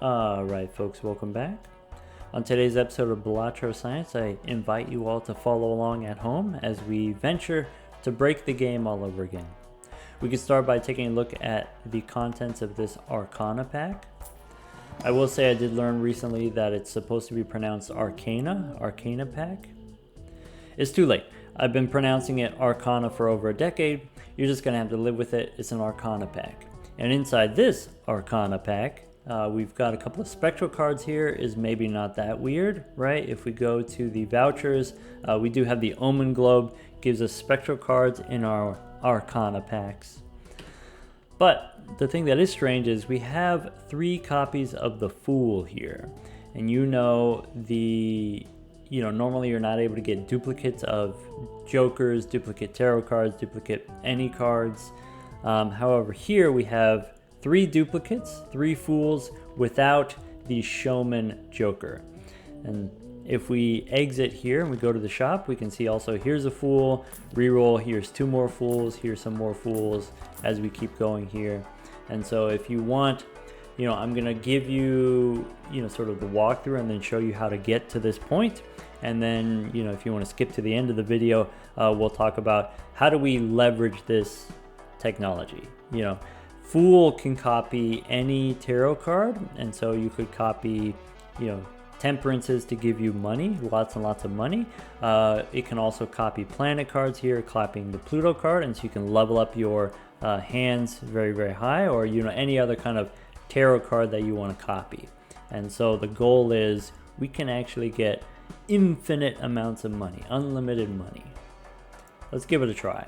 Alright folks, welcome back. On today's episode of Balatro Science, I invite you all to follow along at home as we venture to break the game all over again. We can start by taking a look at the contents of this Arcana pack. I will say I did learn recently that it's supposed to be pronounced Arcana pack. It's too late. I've been pronouncing it Arcana for over a decade. You're just going to have to live with it. It's an Arcana pack. And inside this Arcana pack, we've got a couple of spectral cards here. Is maybe not that weird, right? If we go to the vouchers, we do have the Omen Globe, gives us spectral cards in our Arcana packs. But the thing that is strange is we have 3 copies of the Fool here. And normally you're not able to get duplicates of Jokers, duplicate tarot cards, duplicate any cards. However, here we have 3 duplicates, 3 Fools without the Showman Joker. And if we exit here and we go to the shop, we can see also here's a Fool, reroll, here's 2 more Fools, here's some more Fools as we keep going here. And so if you want, I'm going to give you, sort of the walkthrough and then show you how to get to this point. And then, if you want to skip to the end of the video, we'll talk about how do we leverage this technology. Fool can copy any tarot card, and so you could copy, Temperances to give you money, lots and lots of money. It can also copy planet cards here, copying the Pluto card, and so you can level up your hands very, very high, or any other kind of tarot card that you want to copy. And so the goal is we can actually get infinite amounts of money, unlimited money. Let's give it a try.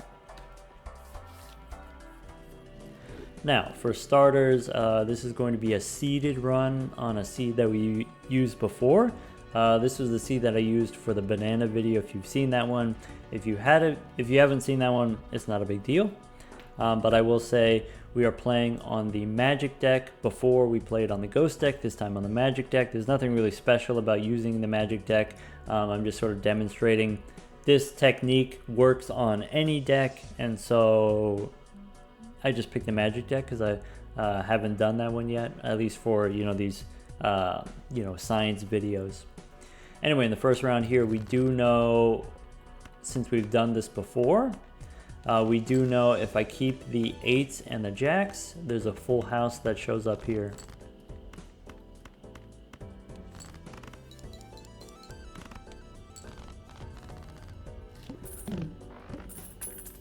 Now, for starters, this is going to be a seeded run on a seed that we used before. This was the seed that I used for the banana video. If you've seen that one, if you haven't seen that one, it's not a big deal. But I will say we are playing on the magic deck. Before we played on the ghost deck, this time on the magic deck. There's nothing really special about using the magic deck. I'm just sort of demonstrating this technique works on any deck, and so I just picked the magic deck because I haven't done that one yet, at least for these science videos. Anyway, in the first round here, we do know, since we've done this before, we do know if I keep the 8s and the jacks, there's a full house that shows up here.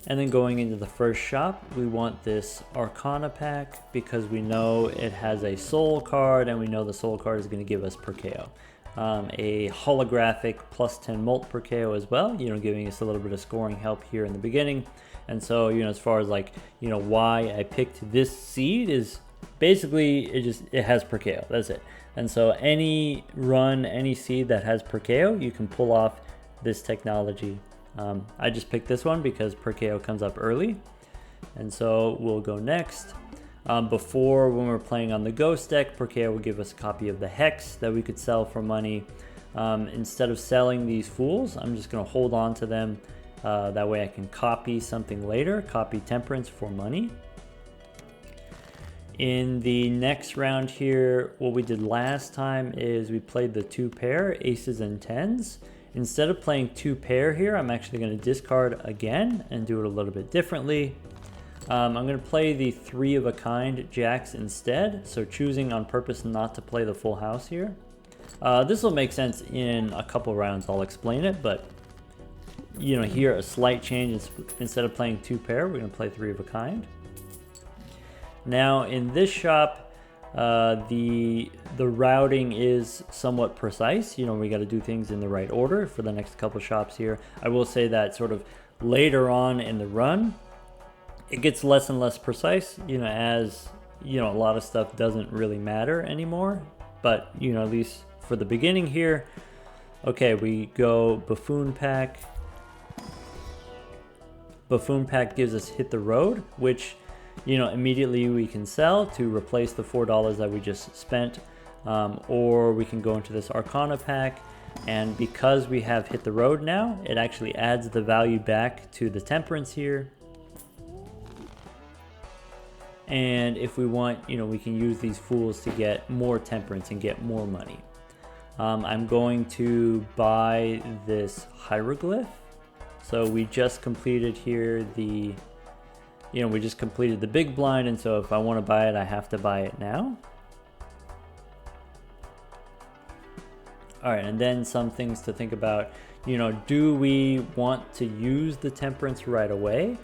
And then going into the first shop, we want this Arcana pack because we know it has a soul card, and we know the soul card is going to give us Perkeo. A holographic plus 10 molt Perkeo as well, giving us a little bit of scoring help here in the beginning. And so, as far as why I picked this seed is basically it has Perkeo. That's it. And so any seed that has Perkeo, you can pull off this technology. I just picked this one because Perkeo comes up early, and so we'll go next. Before, when we're playing on the ghost deck, Perkeo will give us a copy of the Hex that we could sell for money. Instead of selling these Fools, I'm just going to hold on to them. That way I can copy something later, copy Temperance for money. In the next round here, what we did last time is we played the 2 pair, aces and 10s. Instead of playing 2 pair here, I'm actually going to discard again and do it a little bit differently. I'm going to play the 3 of a kind jacks instead, so choosing on purpose not to play the full house here. This will make sense in a couple rounds, I'll explain it, but here a slight change. Instead of playing 2 pair, we're going to play 3 of a kind. Now in this shop, the routing is somewhat precise. We got to do things in the right order for the next couple shops here. I will say that sort of later on in the run, it gets less and less precise, as a lot of stuff doesn't really matter anymore. But at least for the beginning here, okay, we go Buffoon pack. Buffoon pack gives us Hit the Road, which immediately we can sell to replace the $4 that we just spent, or we can go into this Arcana pack, and because we have Hit the Road now, it actually adds the value back to the Temperance here. And if we want, we can use these fools to get more temperance and get more money. I'm going to buy this hieroglyph. So we just completed here we just completed the big blind, and so if I want to buy it, I have to buy it now. All right, and then some things to think about, do we want to use the temperance right away,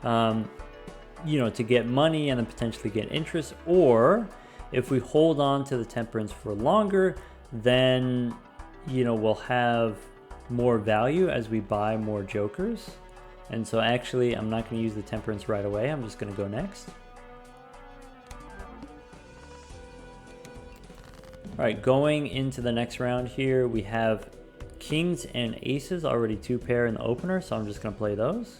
to get money and then potentially get interest, or if we hold on to the temperance for longer, then, we'll have more value as we buy more jokers. And so actually, I'm not going to use the temperance right away. I'm just going to go next. All right, going into the next round here, we have kings and aces, already 2 pair in the opener, so I'm just going to play those.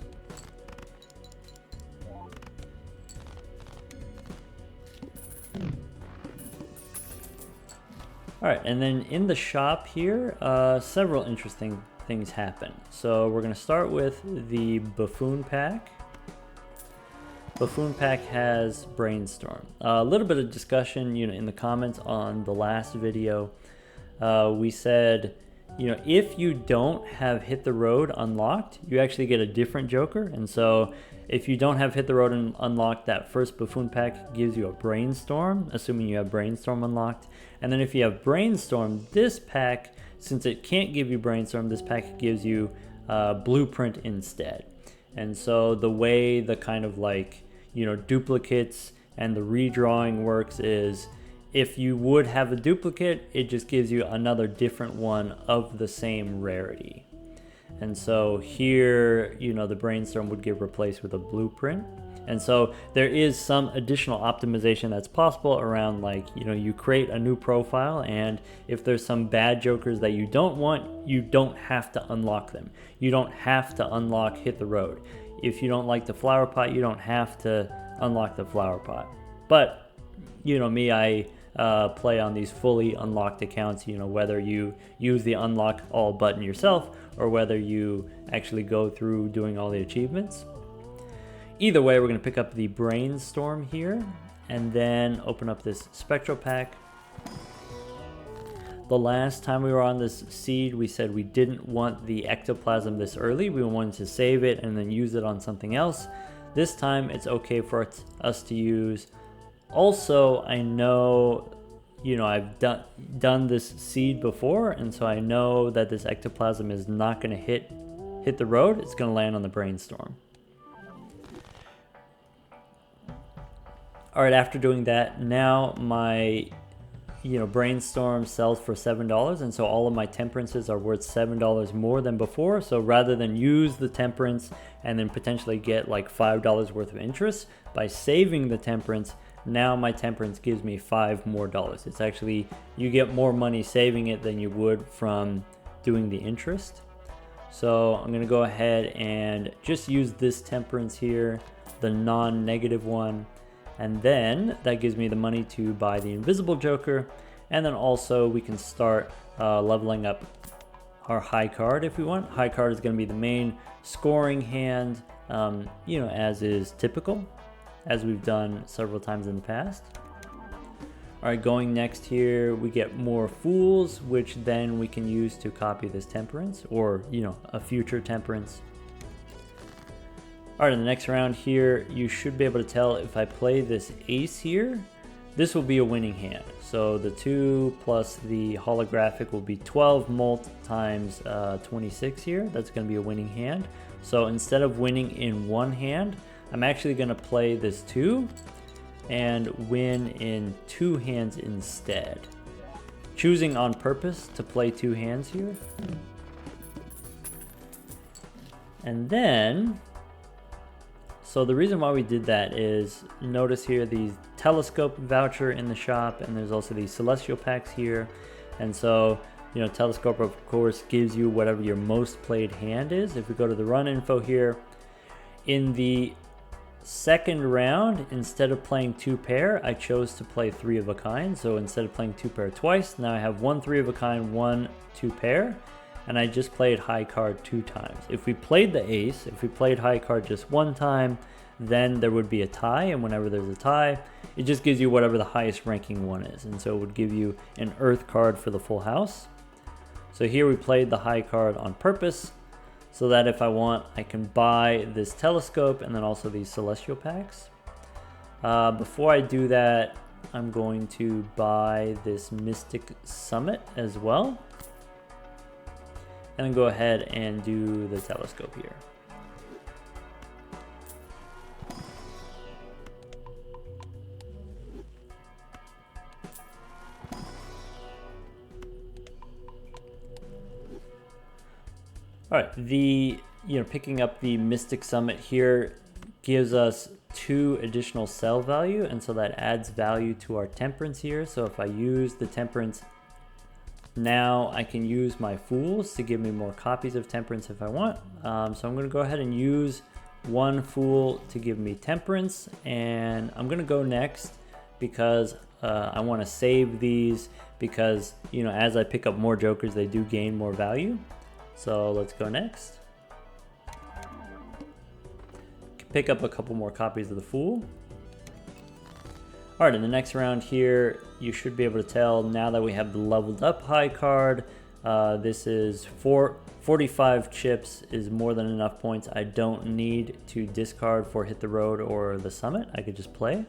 All right, and then in the shop here, several interesting things happen. So we're going to start with the buffoon pack. Buffoon pack has brainstorm. A little bit of discussion, in the comments on the last video. We said, if you don't have hit the road unlocked, you actually get a different joker. And so if you don't have hit the road unlocked, that first buffoon pack gives you a brainstorm, assuming you have brainstorm unlocked. And then if you have brainstorm, this pack, since it can't give you brainstorm, this pack gives you blueprint instead. And so the way the kind of duplicates and the redrawing works is, if you would have a duplicate, it just gives you another different one of the same rarity. And so here, the brainstorm would get replaced with a blueprint. And so there is some additional optimization that's possible around, you create a new profile, and if there's some bad jokers that you don't want, you don't have to unlock them. You don't have to unlock hit the road. If you don't like the flower pot, you don't have to unlock the flower pot. But, me, I play on these fully unlocked accounts, whether you use the unlock all button yourself or whether you actually go through doing all the achievements. Either way, we're going to pick up the brainstorm here and then open up this spectral pack. The last time we were on this seed, we said we didn't want the ectoplasm this early. We wanted to save it and then use it on something else. This time it's okay for us to use. Also, I know, I've done this seed before, and so I know that this ectoplasm is not going to hit the road. It's going to land on the brainstorm. All right, after doing that, now my brainstorm sells for $7, and so all of my temperances are worth $7 more than before. So rather than use the temperance and then potentially get like $5 worth of interest, by saving the temperance, now my temperance gives me $5 more. It's actually, you get more money saving it than you would from doing the interest. So I'm gonna go ahead and just use this temperance here, the non-negative one. And then that gives me the money to buy the invisible joker. And then also we can start leveling up our high card if we want. High card is going to be the main scoring hand, as is typical, as we've done several times in the past. All right, going next here, we get more fools, which then we can use to copy this temperance or, a future temperance. All right, in the next round here, you should be able to tell if I play this ace here, this will be a winning hand. So the 2 plus the holographic will be 12 mult times 26 here. That's going to be a winning hand. So instead of winning in one hand, I'm actually going to play this 2 and win in 2 hands instead. Choosing on purpose to play 2 hands here. And then, so the reason why we did that is, notice here the telescope voucher in the shop, and there's also the celestial packs here. And so, telescope of course gives you whatever your most played hand is. If we go to the run info here, in the second round, instead of playing 2 pair, I chose to play 3 of a kind. So instead of playing 2 pair twice, now I have 1 3 of a kind, 1 2 pair. And I just played high card 2 times. If we played the ace, if we played high card just 1 time, then there would be a tie, and whenever there's a tie, it just gives you whatever the highest ranking one is, and so it would give you an earth card for the full house. So here we played the high card on purpose, so that if I want, I can buy this telescope and then also these celestial packs. Before I do that, I'm going to buy this Mystic Summit as well, and then go ahead and do the telescope here. All right, picking up the Mystic Summit here gives us 2 additional sell value, and so that adds value to our temperance here. So if I use the temperance now, I can use my fools to give me more copies of temperance if I want. So I'm going to go ahead and use 1 fool to give me temperance, and I'm going to go next because I want to save these, because as I pick up more jokers, they do gain more value. So let's go next. Pick up a couple more copies of the Fool. All right, in the next round here, you should be able to tell now that we have the leveled up high card. This is 45 chips is more than enough points. I don't need to discard for Hit the Road or the Summit. I could just play.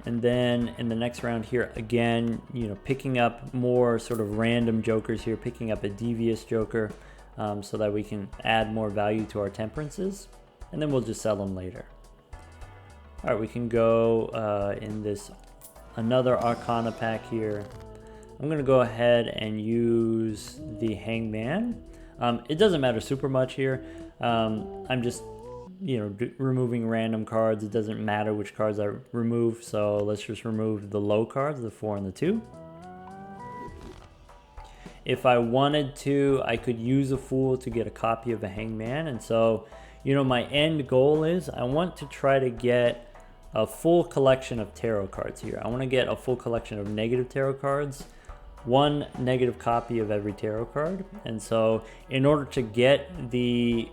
And then in the next round here, again, picking up more sort of random jokers here, picking up a devious joker so that we can add more value to our temperances, and then we'll just sell them later. All right, we can go in this another Arcana pack here. I'm gonna go ahead and use the Hangman. It doesn't matter super much here. I'm just removing random cards. It doesn't matter which cards I remove, so let's just remove the low cards, the 4 and the 2. If I wanted to, I could use a Fool to get a copy of a Hangman, and so my end goal is I want to try to get a full collection of tarot cards here. I want to get a full collection of negative tarot cards, 1 negative copy of every tarot card, and so in order to get the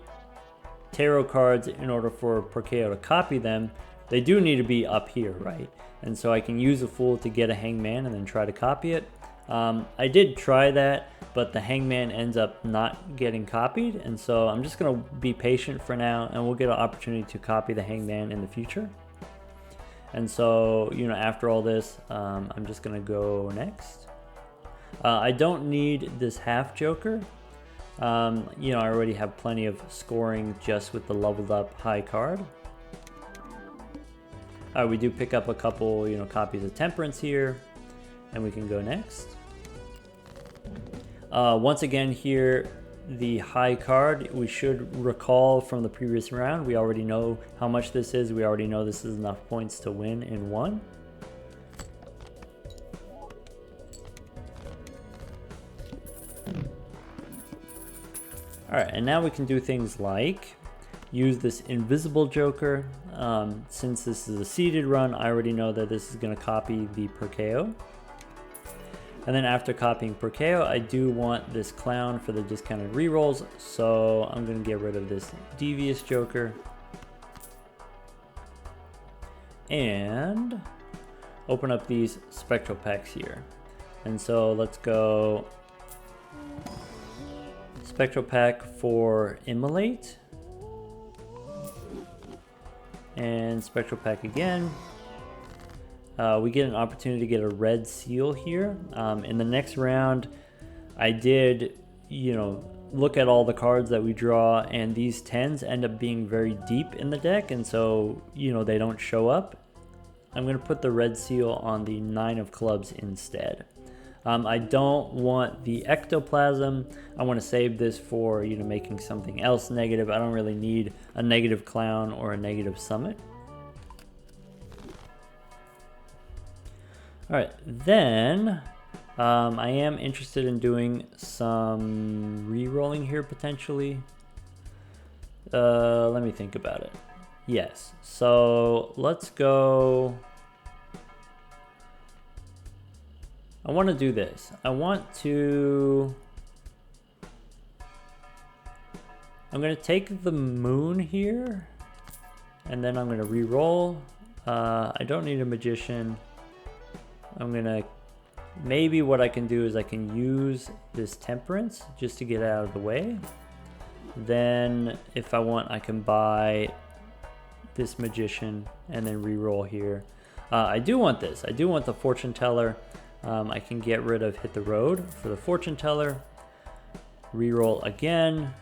tarot cards, in order for Perkeo to copy them, they do need to be up here, right? And so I can use a Fool to get a Hangman and then try to copy it. I did try that, but the Hangman ends up not getting copied, and so I'm just going to be patient for now, and we'll get an opportunity to copy the Hangman in the future. And so, after all this, I'm just going to go next. I don't need this half joker. I already have plenty of scoring just with the leveled up high card. We do pick up a couple, copies of temperance here, and we can go next. Once again here, the high card, we should recall from the previous round, we already know how much this is. We already know this is enough points to win in 1. All right, and now we can do things like use this invisible joker. Since this is a seeded run, I already know that this is going to copy the Perkeo. And then after copying Perkeo, I do want this clown for the discounted rerolls, so I'm going to get rid of this devious joker and open up these spectral packs here. And so let's go spectral pack for Immolate, and spectral pack again. We get an opportunity to get a red seal here. In the next round, I did, look at all the cards that we draw, and these 10s end up being very deep in the deck, and so, they don't show up. I'm going to put the red seal on the 9 of clubs instead. I don't want the ectoplasm. I want to save this for, making something else negative. I don't really need a negative clown or a negative summit. All right, then I am interested in doing some re-rolling here potentially. Let me think about it. Yes, so let's go. I want to do this. I'm going to take the moon here, and then I'm going to re-roll. I don't need a magician. I'm going to, maybe what I can do is I can use this temperance just to get out of the way. Then if I want, I can buy this magician and then re-roll here. I do want this. I do want the fortune teller. I can get rid of hit the road for the fortune teller. Re-roll again.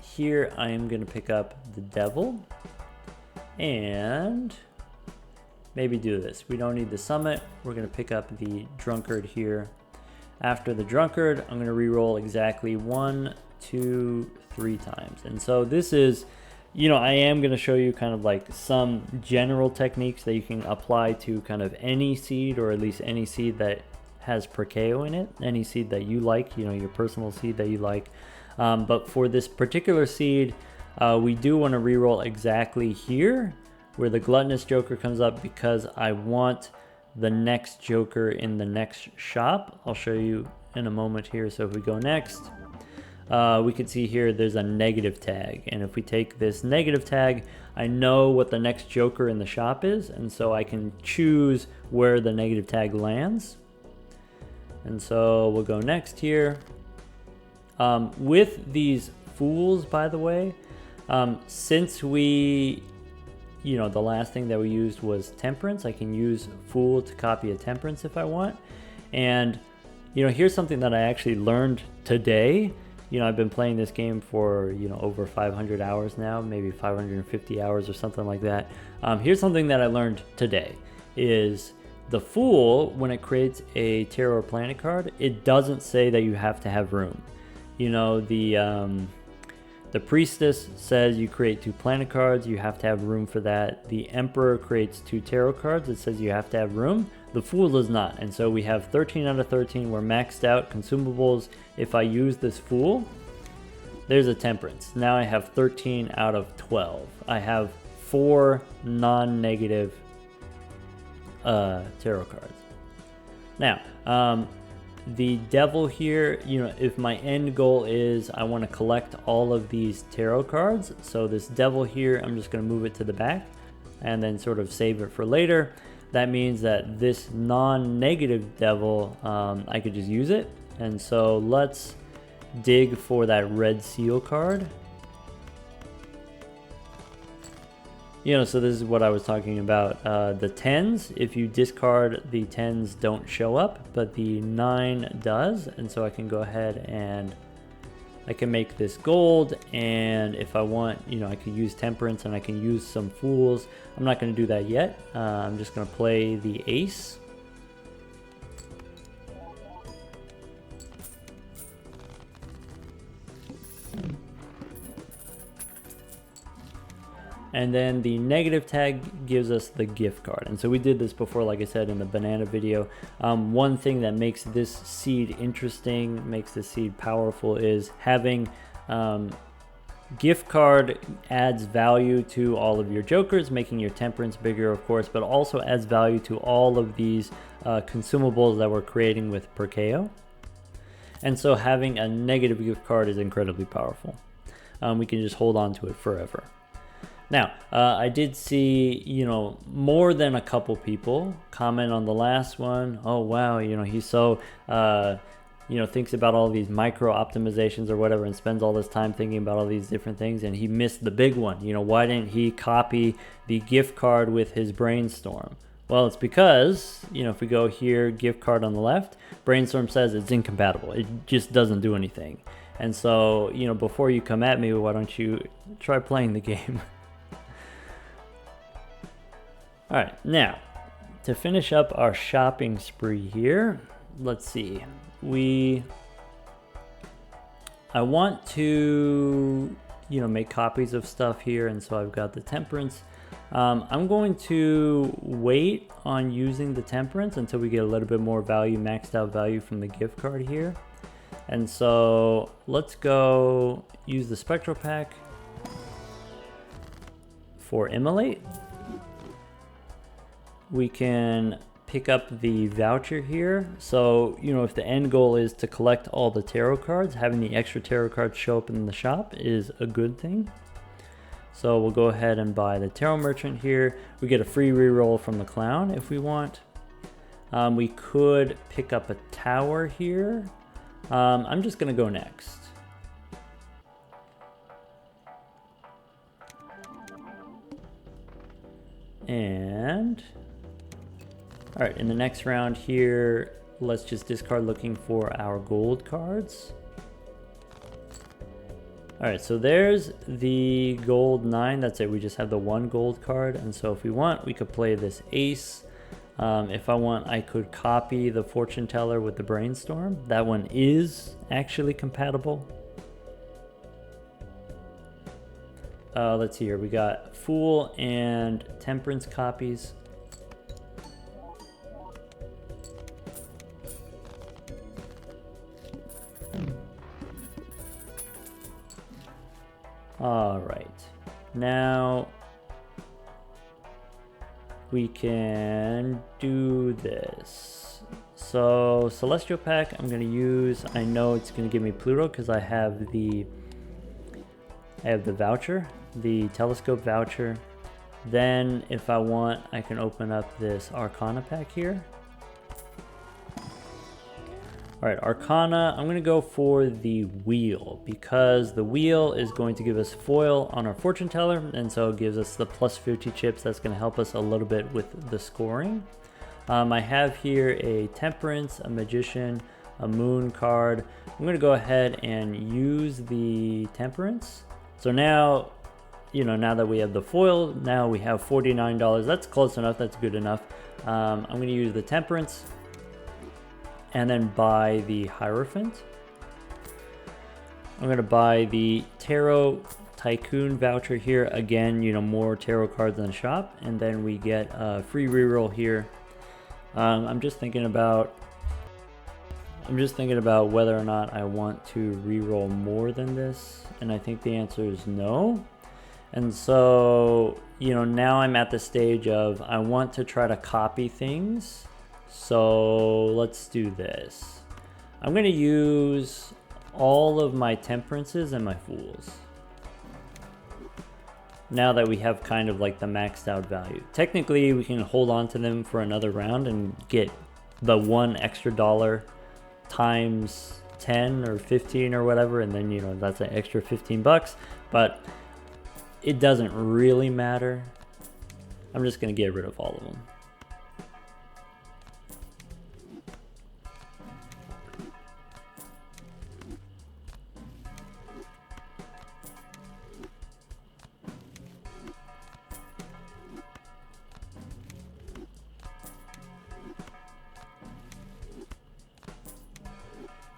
Here I am going to pick up the devil and maybe do this. We don't need the summit. We're going to pick up the drunkard here. After the drunkard, I'm going to re-roll exactly 1, 2, 3 times. And so this is, you know, I am going to show you kind of like some general techniques that you can apply to kind of any seed, or at least any seed that has Perkeo in it, any seed that you like, you know, your personal seed that you like. But for this particular seed, we do want to re-roll exactly here where the gluttonous joker comes up, because I want the next joker in the next shop. I'll show you in a moment here. So if we go next, we can see here there's a negative tag, and if we take this negative tag, I know what the next joker in the shop is, and so I can choose where the negative tag lands. And so we'll go next here. With these fools, by the way, since we, you know, the last thing that we used was temperance, I can use fool to copy a temperance if I want. And, you know, here's something that I actually learned today. You know, I've been playing this game for, you know, over 500 hours now, maybe 550 hours or something like that. Here's something that I learned today is the fool, when it creates a tarot or planet card, it doesn't say that you have to have room. You know, the priestess says you create 2 planet cards, you have to have room for that. The emperor creates 2 tarot cards, it says you have to have room. The fool does not, and so we have 13 out of 13. We're maxed out consumables. If I use this fool, there's a temperance. Now I have 13 out of 12. I have 4 non-negative tarot cards. Now, the devil here, you know, if my end goal is I want to collect all of these tarot cards, so this devil here, I'm just going to move it to the back and then sort of save it for later. That means that this non-negative devil, I could just use it. And so let's dig for that red seal card. You know, so this is what I was talking about. The 10s, if you discard, the 10s don't show up, but the 9 does. And so I can go ahead and I can make this gold. And if I want, you know, I could use temperance and I can use some fools. I'm not going to do that yet. I'm just going to play the ace. And then the negative tag gives us the gift card. And so we did this before, like I said, in the banana video. One thing that makes this seed interesting, makes this seed powerful, is having gift card adds value to all of your jokers, making your temperance bigger, of course, but also adds value to all of these consumables that we're creating with Perkeo. And so having a negative gift card is incredibly powerful. We can just hold on to it forever. Now, I did see, you know, more than a couple people comment on the last one. Oh, wow, you know, he's so, you know, thinks about all these micro optimizations or whatever and spends all this time thinking about all these different things, and he missed the big one. You know, why didn't he copy the gift card with his brainstorm? Well, it's because, you know, if we go here, gift card on the left, brainstorm says it's incompatible. It just doesn't do anything. And so, you know, before you come at me, why don't you try playing the game? All right, now to finish up our shopping spree here, let's see. I want to, you know, make copies of stuff here, and so I've got the temperance. I'm going to wait on using the temperance until we get a little bit more value, maxed out value from the gift card here. And so let's go use the spectral pack for immolate. we can pick up the voucher here. So, you know, if the end goal is to collect all the tarot cards, having the extra tarot cards show up in the shop is a good thing. So we'll go ahead and buy the tarot merchant here. We get a free reroll from the clown if we want. We could pick up a tower here. I'm just gonna go next. And all right, in the next round here, let's just discard looking for our gold cards. All right, so there's the gold 9. That's it. We just have the 1 gold card. And so if we want, we could play this ace. If I want, I could copy the fortune teller with the brainstorm. That one is actually compatible. Let's see here. We got fool and temperance copies. All right, now we can do this. So Celestial Pack, I'm gonna use, I know it's gonna give me Pluto because I have the voucher, the telescope voucher. Then if I want, I can open up this Arcana pack here. All right, Arcana, I'm gonna go for the wheel because the wheel is going to give us foil on our fortune teller, and so it gives us the plus 50 chips. That's gonna help us a little bit with the scoring. I have here a temperance, a magician, a moon card. I'm gonna go ahead and use the temperance. So now, you know, now that we have the foil, now we have $49. That's close enough, that's good enough. I'm gonna use the temperance and then buy the Hierophant. I'm gonna buy the Tarot Tycoon voucher here. Again, you know, more tarot cards in the shop, and then we get a free reroll here. I'm just thinking about whether or not I want to reroll more than this, and I think the answer is no. And so, you know, now I'm at the stage of I want to try to copy things. So let's do this. I'm gonna use all of my temperances and my fools. Now that we have kind of like the maxed out value. Technically, we can hold on to them for another round and get the $1 extra times 10 or 15 or whatever, and then, you know, that's an extra 15 bucks, but it doesn't really matter. I'm just gonna get rid of all of them.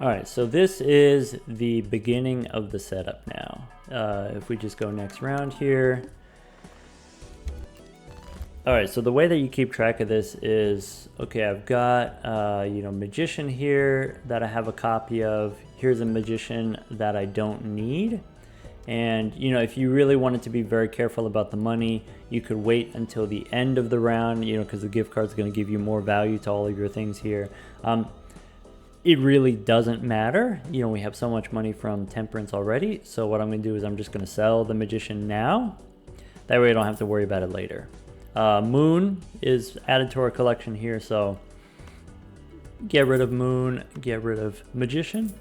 All right, so this is the beginning of the setup now. If we just go next round here. All right, so the way that you keep track of this is, okay, I've got, you know, Magician here that I have a copy of. Here's a Magician that I don't need. And, you know, if you really wanted to be very careful about the money, you could wait until the end of the round, you know, because the gift card is going to give you more value to all of your things here. It really doesn't matter. You know, we have so much money from Temperance already. So what I'm gonna do is I'm just gonna sell the Magician now. That way I don't have to worry about it later. Moon is added to our collection here. So get rid of Moon, get rid of Magician,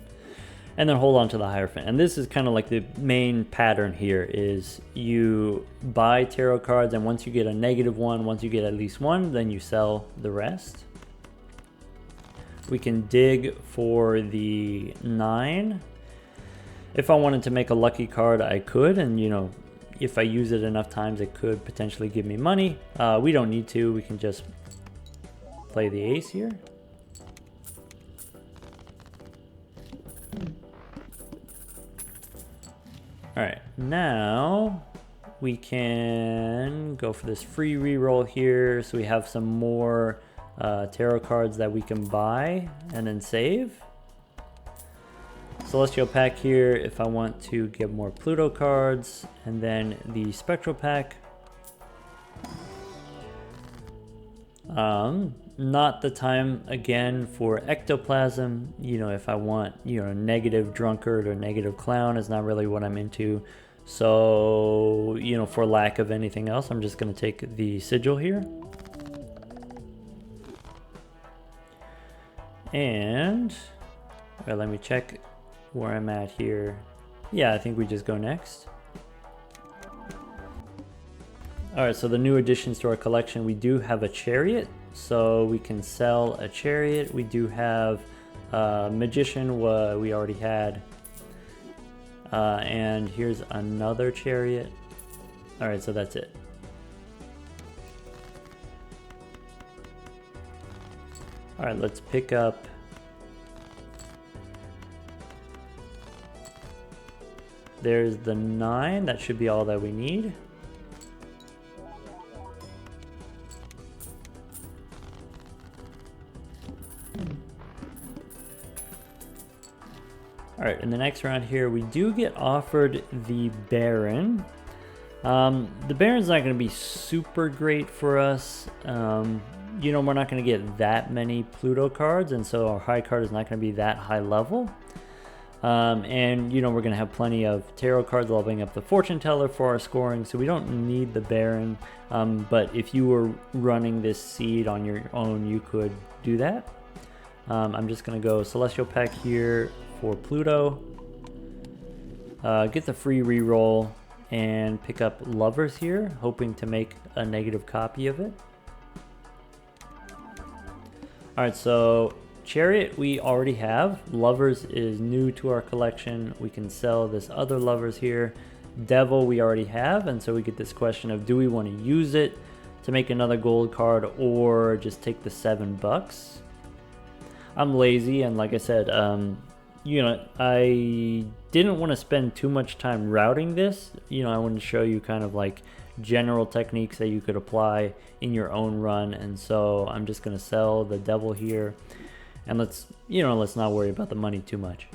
and then hold on to the Hierophant. And this is kind of like the main pattern here is you buy tarot cards, and once you get a -1, once you get at least one, then you sell the rest. We can dig for the 9. If I wanted to make a lucky card, I could, and you know, if I use it enough times, it could potentially give me money. We don't need to, we can just play the ace here. All right, now we can go for this free reroll here. So we have some more tarot cards that we can buy and then save. Celestial pack here if I want to get more Pluto cards, and then the spectral pack. Not the time again for ectoplasm. If I want, negative drunkard or negative clown is not really what I'm into. So, for lack of anything else, I'm just going to take the sigil here. And, all right, let me check where I'm at here. Yeah, I think we just go next. All right, so the new additions to our collection, we do have a chariot, so we can sell a chariot. We do have magician, what we already had. And here's another chariot. All right, so that's it. All right, let's pick up. There's the 9, that should be all that we need. All right, in the next round here, we do get offered the Baron. The Baron's not going to be super great for us. We're not going to get that many Pluto cards, and so our high card is not going to be that high level. And we're going to have plenty of tarot cards leveling up the fortune teller for our scoring, so we don't need the Baron. But if you were running this seed on your own, you could do that. I'm just going to go Celestial Pack here for Pluto. Get the free reroll and pick up Lovers here, hoping to make a negative copy of it. All right, so Chariot we already have. Lovers is new to our collection. We can sell this other Lovers here. Devil we already have, and so we get this question of, do we want to use it to make another gold card or just take the $7? I'm lazy, and like I said, I didn't want to spend too much time routing this. I wanted to show you kind of like general techniques that you could apply in your own run, and so I'm just going to sell the Devil here, and let's not worry about the money too much.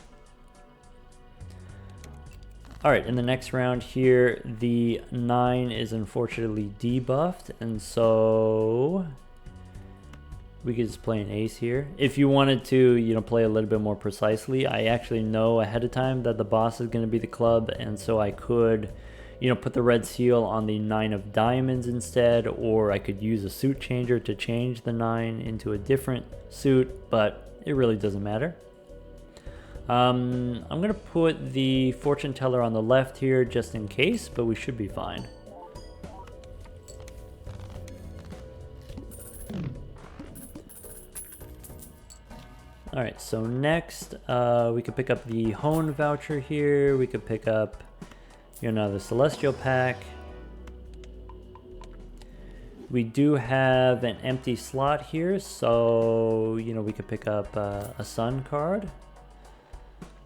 All right, in the next round here, the 9 is unfortunately debuffed, and so we could just play an ace here. If you wanted to, play a little bit more precisely, I actually know ahead of time that the boss is going to be the club, and so I could, put the red seal on the 9 of diamonds instead, or I could use a suit changer to change the 9 into a different suit, but it really doesn't matter. I'm going to put the fortune teller on the left here just in case, but we should be fine. All right, so next we could pick up the Hone voucher here. We could pick up, the Celestial Pack. We do have an empty slot here, so we could pick up a Sun card.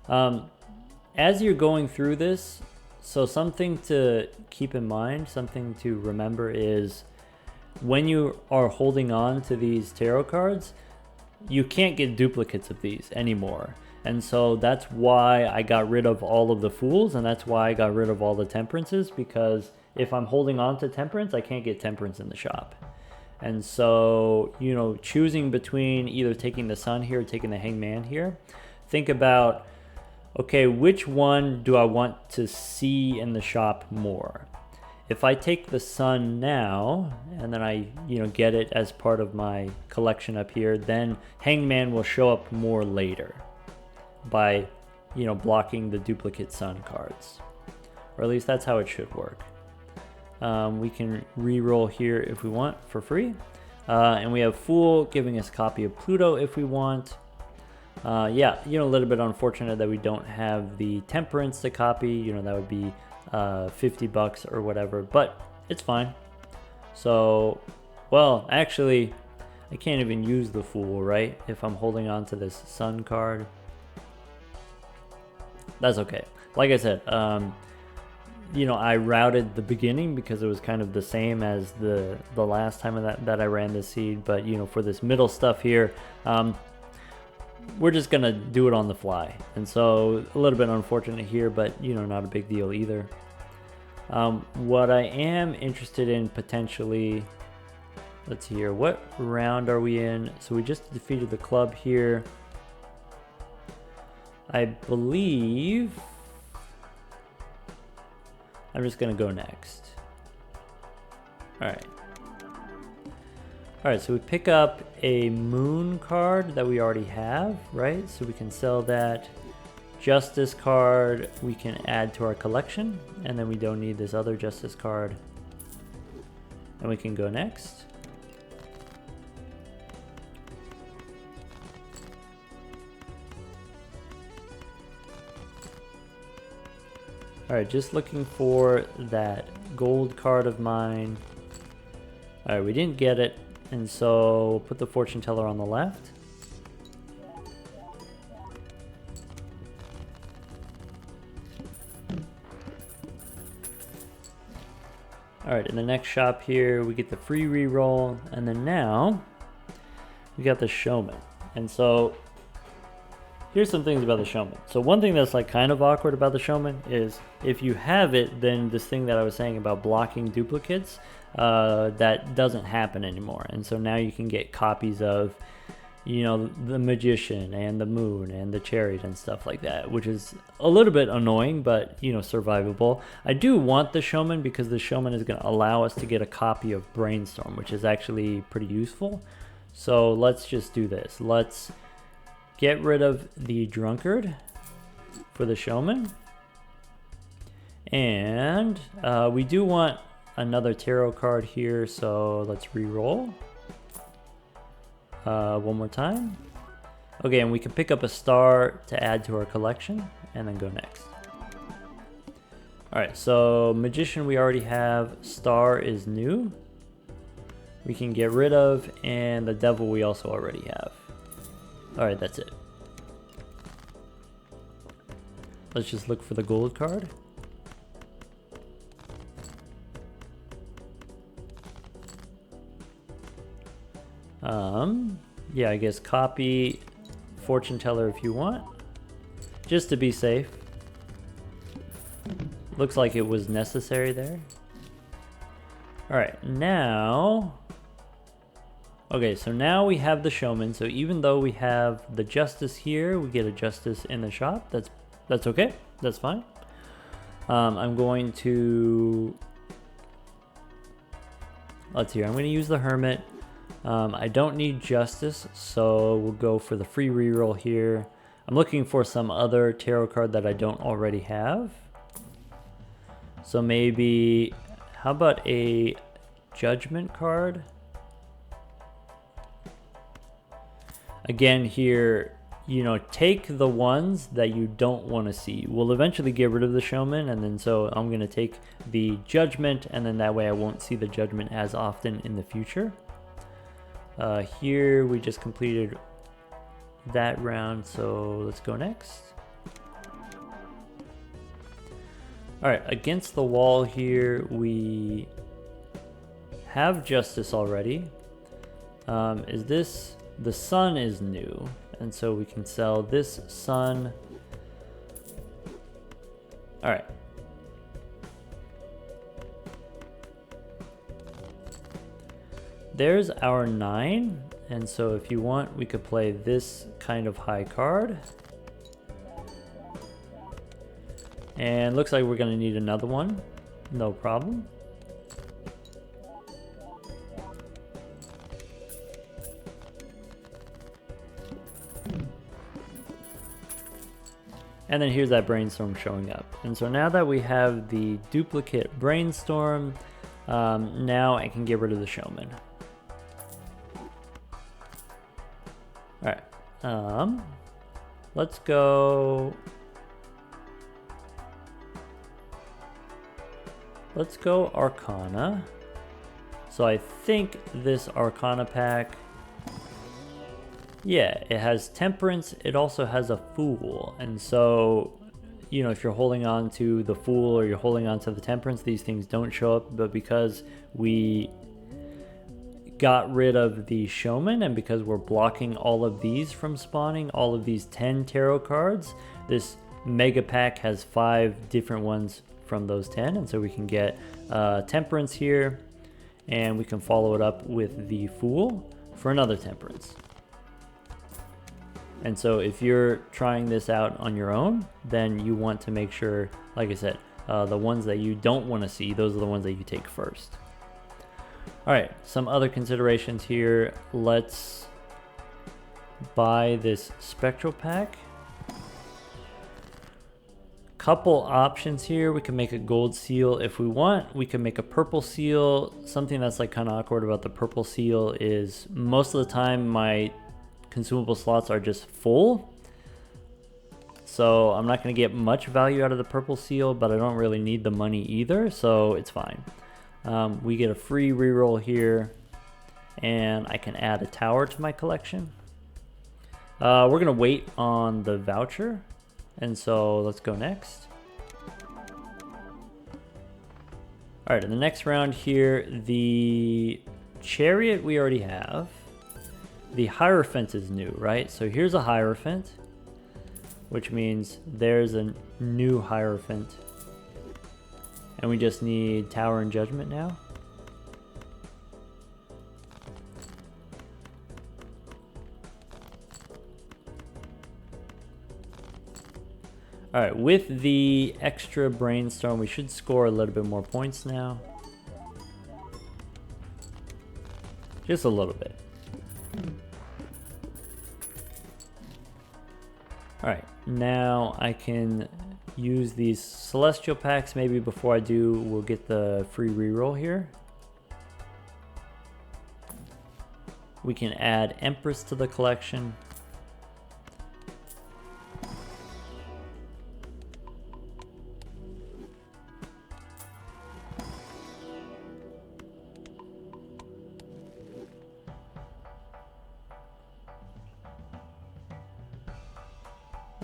As you're going through this, so something to keep in mind, something to remember is when you are holding on to these tarot cards, you can't get duplicates of these anymore. And so that's why I got rid of all of the Fools, and that's why I got rid of all the Temperances, because if I'm holding on to Temperance, I can't get Temperance in the shop. And so, choosing between either taking the Sun here or taking the Hangman here, think about, okay, which one do I want to see in the shop more? If I take the Sun now, and then I, get it as part of my collection up here, then Hangman will show up more later by, blocking the duplicate Sun cards. Or at least that's how it should work. We can re-roll here if we want for free. And we have Fool giving us a copy of Pluto if we want. Yeah, a little bit unfortunate that we don't have the Temperance to copy. That would be $50 or whatever, but it's fine. So, well, actually, I can't even use the Fool, right? If I'm holding on to this Sun card. That's okay. Like I said, I routed the beginning because it was kind of the same as the last time that I ran this seed, but for this middle stuff here, we're just gonna do it on the fly, and so a little bit unfortunate here, but not a big deal either. What I am interested in potentially Let's see here. What round are we in? So we just defeated the club here. I believe I'm just gonna go next. Alright. Alright, so we pick up a moon card that we already have, right? So we can sell that. Justice card we can add to our collection, and then we don't need this other justice card. And we can go next. Alright, just looking for that gold card of mine. Alright, we didn't get it, and so we'll put the fortune teller on the left. Alright, in the next shop here, we get the free reroll, and then now we got the showman. And so here's some things about the showman. So one thing that's like kind of awkward about the showman is if you have it, then this thing that I was saying about blocking duplicates, that doesn't happen anymore. And so now you can get copies of, you know, the magician and the moon and the chariot and stuff like that, which is a little bit annoying, but you know, survivable. I do want the showman because the showman is going to allow us to get a copy of brainstorm, which is actually pretty useful. So let's just do this. Let's get rid of the drunkard for the showman. And we do want another tarot card here, so let's re-roll. One more time. Okay, and we can pick up a star to add to our collection and then go next. Alright, so magician we already have, star is new. We can get rid of, and the devil we also already have. Alright, that's it. Let's just look for the gold card. Yeah, I guess copy fortune teller if you want, just to be safe. Looks like it was necessary there. Alright, now, okay, so now we have the showman. So even though we have the justice here, we get a justice in the shop. That's okay, that's fine. I'm going to, let's see, I'm going to use the hermit. I don't need justice, so we'll go for the free reroll here. I'm looking for some other tarot card that I don't already have. So maybe, how about a judgment card? Again here, you know, take the ones that you don't want to see. We'll eventually get rid of the showman, and then so I'm going to take the judgment, and then that way I won't see the judgment as often in the future. Here we just completed that round, so let's go next. Alright, against the wall here we have justice already. Is this, the sun is new, and so we can sell this sun. Alright. There's our 9, and so if you want, we could play this kind of high card. And looks like we're going to need another one. No problem. And then here's that brainstorm showing up. And so now that we have the duplicate brainstorm, now I can get rid of the showman. Alright, let's go Arcana. So I think this Arcana pack, yeah, it has Temperance, it also has a Fool, and so, you know, if you're holding on to the Fool or you're holding on to the Temperance, these things don't show up, but because we got rid of the showman and because we're blocking all of these from spawning, all of these 10 tarot cards, this mega pack has 5 different ones from those 10, and so we can get Temperance here, and we can follow it up with the Fool for another temperance. And so if you're trying this out on your own, then you want to make sure, like I said, the ones that you don't want to see, those are the ones that you take first. All right, some other considerations here. Let's buy this spectral pack. Couple options here. We can make a gold seal if we want. We can make a purple seal. Something that's like kind of awkward about the purple seal is most of the time my consumable slots are just full. So I'm not going to get much value out of the purple seal, but I don't really need the money either, so it's fine. We get a free reroll here, and I can add a tower to my collection. We're going to wait on the voucher, and so let's go next. All right, in the next round here, the chariot we already have. The Hierophant is new, right? So here's a Hierophant, which means there's a new Hierophant. And we just need Tower and Judgment now. All right, with the extra Brainstorm, we should score a little bit more points now. Just a little bit. All right, now I can use these celestial packs. Maybe before I do, we'll get the free reroll here. We can add Empress to the collection.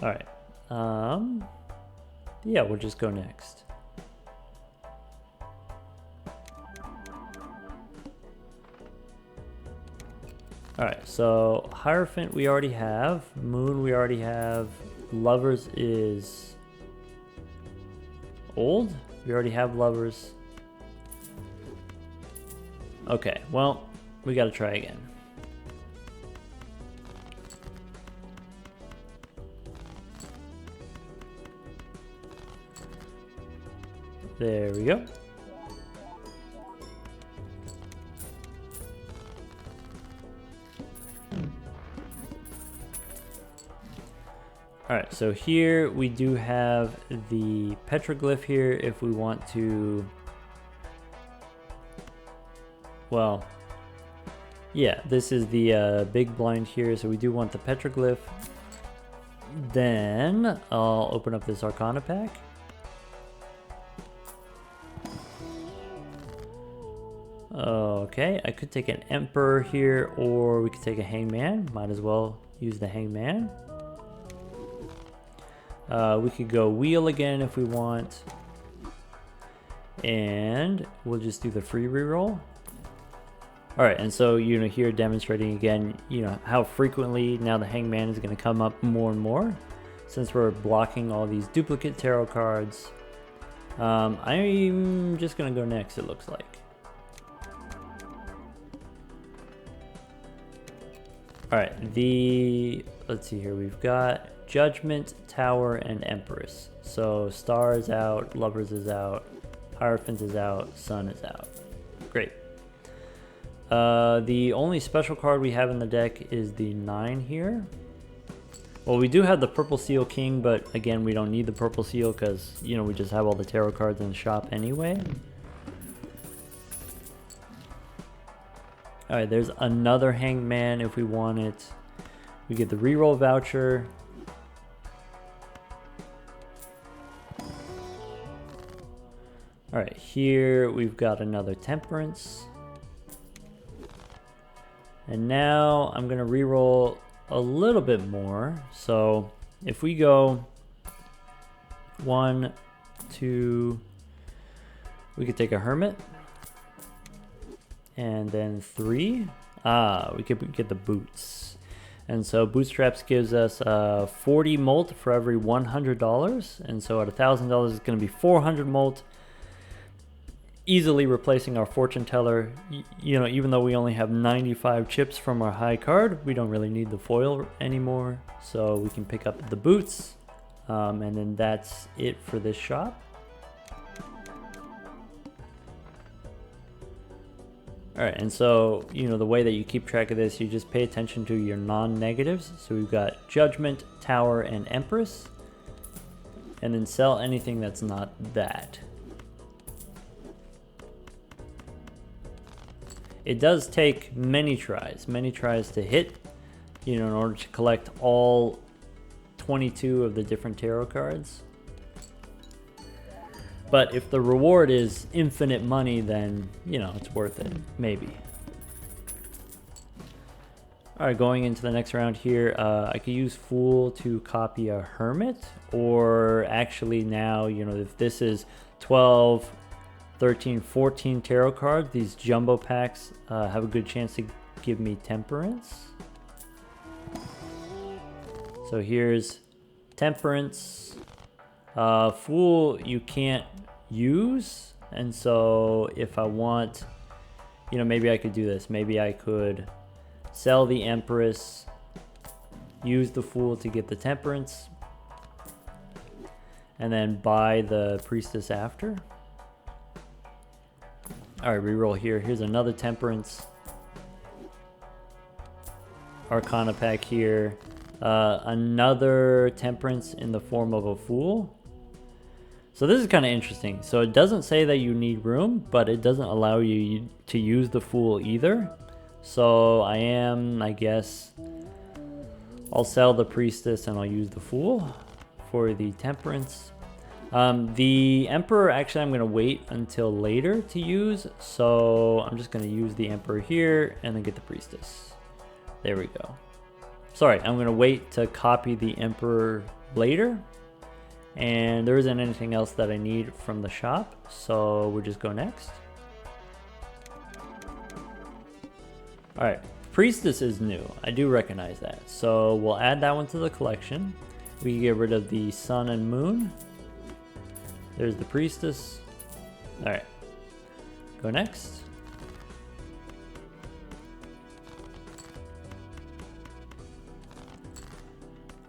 All right, yeah, we'll just go next. All right, so Hierophant we already have, Moon we already have, Lovers is old, we already have Lovers. Okay, well, we gotta try again. There we go. All right, so here we do have the petroglyph here if we want to, well, yeah, this is the big blind here, so we do want the petroglyph. Then I'll open up this Arcana pack. Okay, I could take an Emperor here, or we could take a Hangman. Might as well use the Hangman. We could go Wheel again if we want. And we'll just do the free reroll. Alright, and so, you know, here demonstrating again, you know, how frequently now the Hangman is going to come up more and more, since we're blocking all these duplicate tarot cards. I'm just going to go next, it looks like. Alright, let's see here, we've got Judgment, Tower, and Empress. So Star is out, Lovers is out, Hierophant is out, Sun is out. Great. The only special card we have in the deck is the 9 here. Well, we do have the Purple Seal King, but again, we don't need the Purple Seal because, you know, we just have all the tarot cards in the shop anyway. Alright, there's another Hangman if we want it. We get the reroll voucher. Alright, here we've got another Temperance. And now I'm going to reroll a little bit more. So if we go 1, 2, we could take a Hermit. And then 3, we could get the Boots. And so Bootstraps gives us 40 molt for every $100. And so at $1,000, it's going to be 400 molt. easily replacing our fortune teller. You know, even though we only have 95 chips from our high card, we don't really need the foil anymore. So we can pick up the boots, and then that's it for this shop. All right, and so, you know, the way that you keep track of this, you just pay attention to your non-negatives. So we've got Judgment, Tower, and Empress. And then sell anything that's not that. It does take many tries to hit, you know, in order to collect all 22 of the different tarot cards. But if the reward is infinite money, then, you know, it's worth it, maybe. All right, going into the next round here, I could use Fool to copy a Hermit, or actually now, you know, if this is 12, 13, 14 tarot cards, these jumbo packs have a good chance to give me Temperance. So here's Temperance. Fool you can't use, and so if I want, you know, maybe I could do this. Maybe I could sell the Empress, use the Fool to get the Temperance, and then buy the Priestess after. All right, reroll here. Here's another Temperance. Arcana pack here. Another Temperance in the form of a Fool. So this is kind of interesting. So it doesn't say that you need room, but it doesn't allow you to use the Fool either. So I guess, I'll sell the Priestess and I'll use the Fool for the Temperance. The Emperor, actually, I'm going to wait until later to use. So I'm just going to use the Emperor here and then get the Priestess. There we go. Sorry, I'm going to wait to copy the Emperor later. And there isn't anything else that I need from the shop. So we'll just go next. All right, Priestess is new. I do recognize that. So we'll add that one to the collection. We can get rid of the Sun and Moon. There's the Priestess. All right, go next.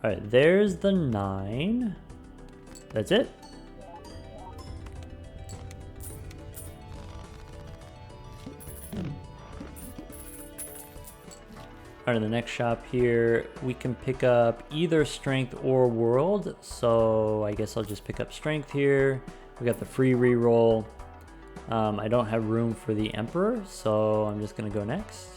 All right, there's the 9. That's it. All right, in the next shop here, we can pick up either Strength or World. So I guess I'll just pick up Strength here. We got the free reroll. I don't have room for the Emperor, so I'm just gonna go next.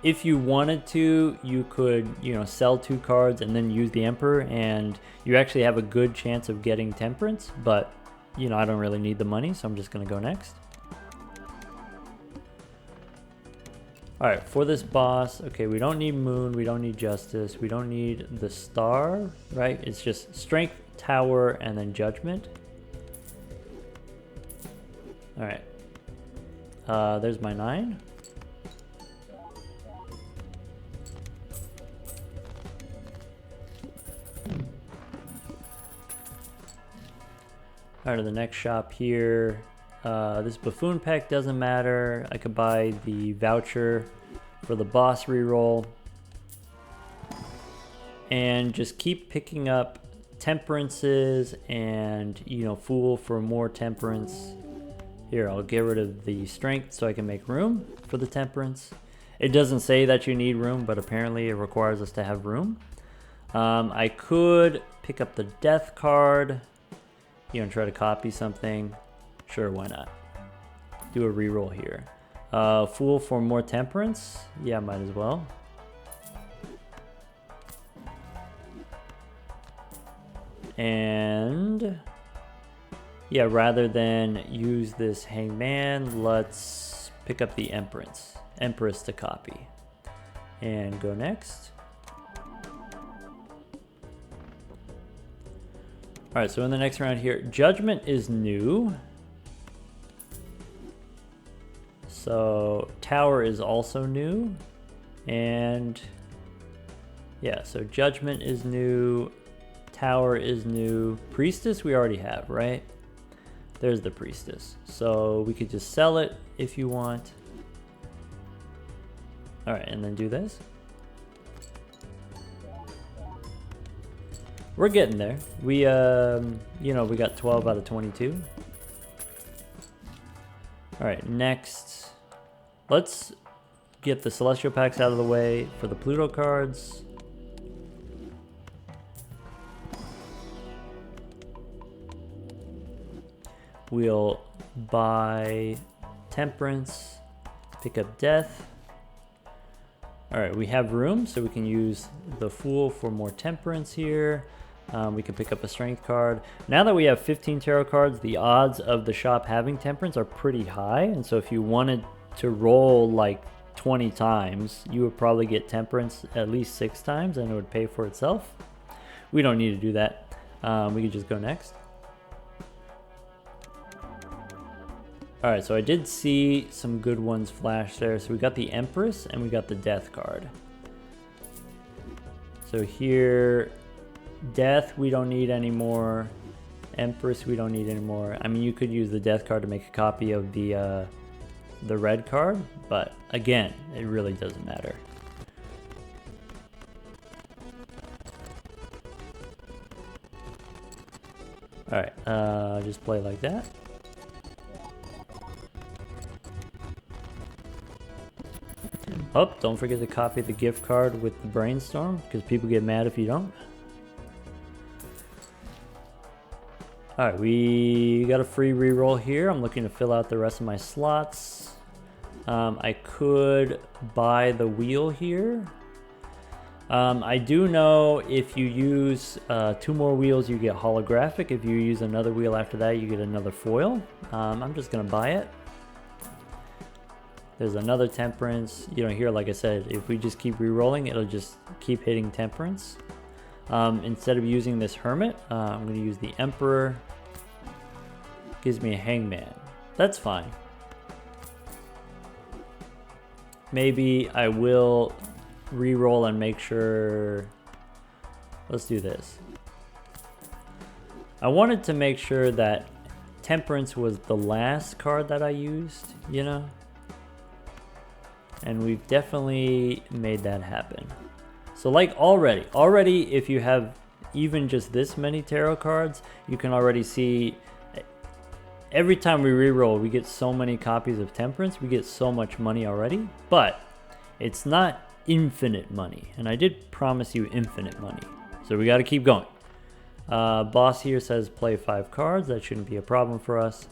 If you wanted to, you could, you know, sell 2 cards and then use the Emperor, and you actually have a good chance of getting Temperance, but, you know, I don't really need the money, so I'm just gonna go next. All right, for this boss, okay, we don't need Moon, we don't need Justice, we don't need the Star, right? It's just Strength, Tower, and then Judgment. All right, there's my 9. All right, to the next shop here. This Buffoon pack doesn't matter. I could buy the voucher for the boss reroll. And just keep picking up Temperances and, you know, Fool for more Temperance. Here, I'll get rid of the Strength so I can make room for the Temperance. It doesn't say that you need room, but apparently it requires us to have room. I could pick up the Death card. You know, try to copy something. Sure, why not? Do a reroll here. Fool for more Temperance. Yeah, might as well. And yeah, rather than use this Hangman, let's pick up the Empress to copy. And go next. All right, so in the next round here, Judgment is new. So Tower is also new. And yeah, so Judgment is new. Tower is new. Priestess we already have, right? There's the priestess. So we could just sell it if you want. All right, and then do this. We're getting there. We, you know, we got 12 out of 22. All right, next, let's get the Celestial packs out of the way for the Pluto cards. We'll buy Temperance, pick up Death. All right, we have room, so we can use the Fool for more Temperance here. We can pick up a Strength card. Now that we have 15 tarot cards, the odds of the shop having Temperance are pretty high. And so if you wanted to roll like 20 times, you would probably get Temperance at least 6 times and it would pay for itself. We don't need to do that. We can just go next. All right, so I did see some good ones flash there. So we got the Empress and we got the Death card. So here, Death we don't need anymore. Empress we don't need anymore. I mean, you could use the Death card to make a copy of the red card, but again, it really doesn't matter. All right, just play like that. Oh, don't forget to copy the gift card with the brainstorm, because people get mad if you don't. All right, we got a free reroll here. I'm looking to fill out the rest of my slots. I could buy the wheel here. I do know if you use 2 more wheels, you get holographic. If you use another wheel after that, you get another foil. I'm just gonna buy it. There's another Temperance. You know, here, like I said, if we just keep re-rolling, it'll just keep hitting Temperance. Instead of using this Hermit, I'm going to use the Emperor. Gives me a Hangman. That's fine. Maybe I will re-roll and make sure... Let's do this. I wanted to make sure that Temperance was the last card that I used, you know? And we've definitely made that happen. So like already if you have even just this many tarot cards, you can already see every time we reroll, we get so many copies of Temperance, we get so much money already, but it's not infinite money. And I did promise you infinite money. So we got to keep going. Boss here says play 5 cards. That shouldn't be a problem for us.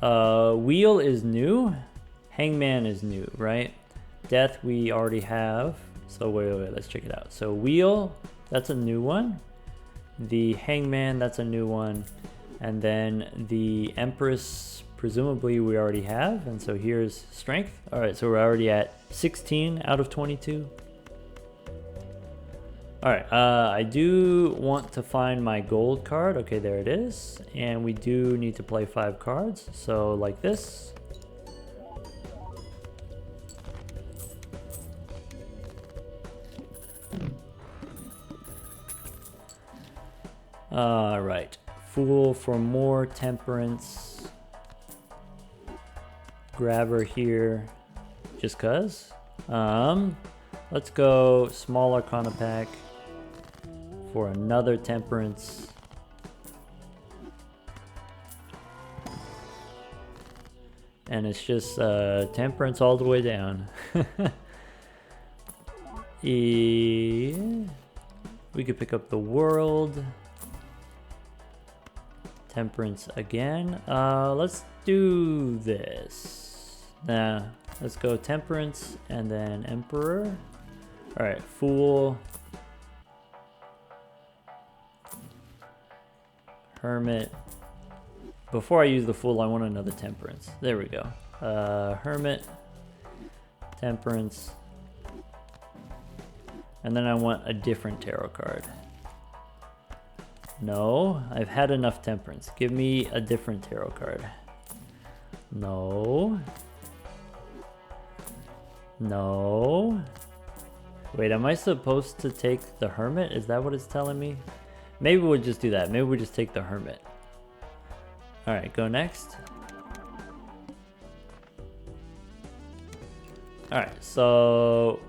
Wheel is new. Hangman is new, right? Death we already have. So wait, let's check it out. So Wheel, that's a new one. The Hangman, that's a new one. And then the Empress, presumably we already have. And so here's Strength. All right, so we're already at 16 out of 22. All right, I do want to find my gold card. Okay, there it is. And we do need to play 5 cards. So like this. All right, Fool for more Temperance. Grabber here, just cause. Let's go Small Arcana pack for another Temperance. And it's just Temperance all the way down. We could pick up the World. Temperance again. Let's do this. Nah, let's go Temperance and then Emperor. All right, Fool. Hermit. Before I use the Fool, I want another Temperance. There we go. Hermit. Temperance. And then I want a different tarot card. No, I've had enough Temperance. Give me a different tarot card. No. No. Wait, am I supposed to take the Hermit? Is that what it's telling me? Maybe we'll just do that. Maybe we'll just take the Hermit. All right, go next. All right, so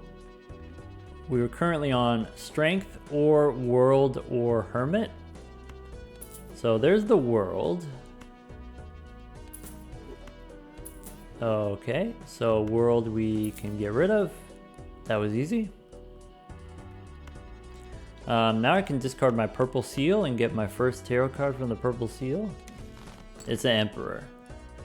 we were currently on strength or world or hermit. So there's the world. Okay, so world we can get rid of. That was easy. Now I can discard my purple seal and get my first tarot card from the purple seal. It's an emperor.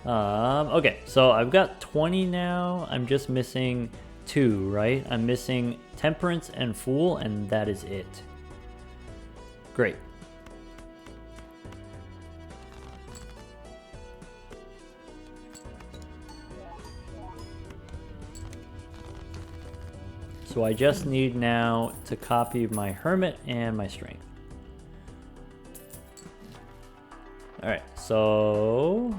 Okay, so I've got 20 now. I'm just missing 2, right? I'm missing temperance and fool, and that is it. Great. So I just need now to copy my hermit and my strength. All right, so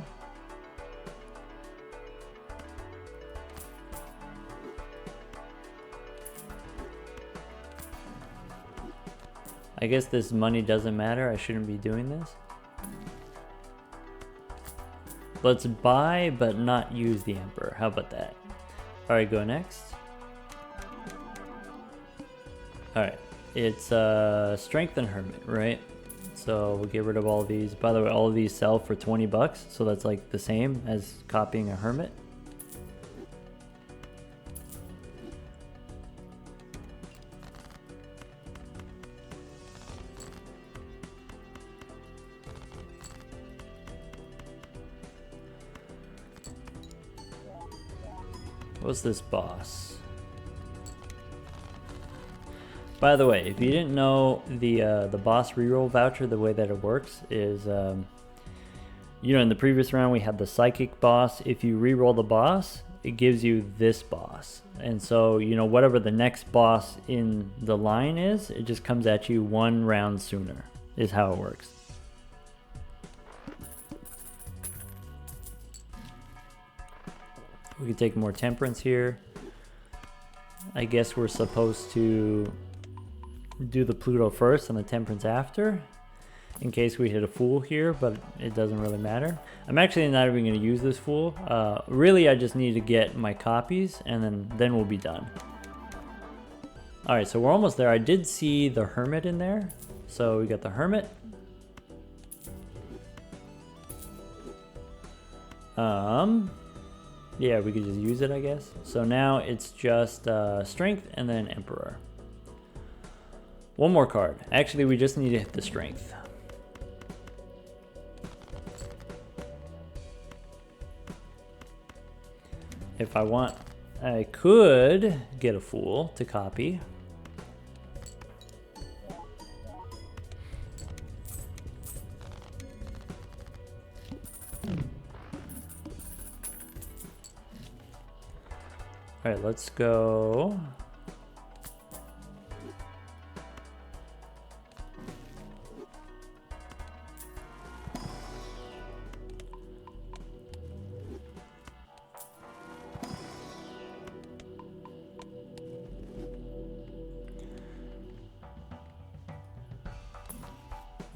I guess this money doesn't matter. I shouldn't be doing this. Let's buy but not use the emperor. How about that? All right, go next. All right, it's strength and hermit, right? So we'll get rid of all of these. By the way, all of these sell for 20 bucks, so that's like the same as copying a hermit. What's this boss? By the way, if you didn't know, the boss reroll voucher, the way that it works is, you know, in the previous round we had the psychic boss. If you reroll the boss, it gives you this boss. And so, you know, whatever the next boss in the line is, it just comes at you 1 round sooner, is how it works. We can take more temperance here. I guess we're supposed to do the Pluto first and the temperance after, in case we hit a fool here, but it doesn't really matter. I'm actually not even going to use this fool. Really, I just need to get my copies, and then we'll be done. All right, so we're almost there. I did see the hermit in there, so we got the hermit. Yeah, we could just use it, I guess. So now it's just strength and then emperor. 1 more card. Actually, we just need to hit the strength. If I want, I could get a fool to copy. All right, let's go.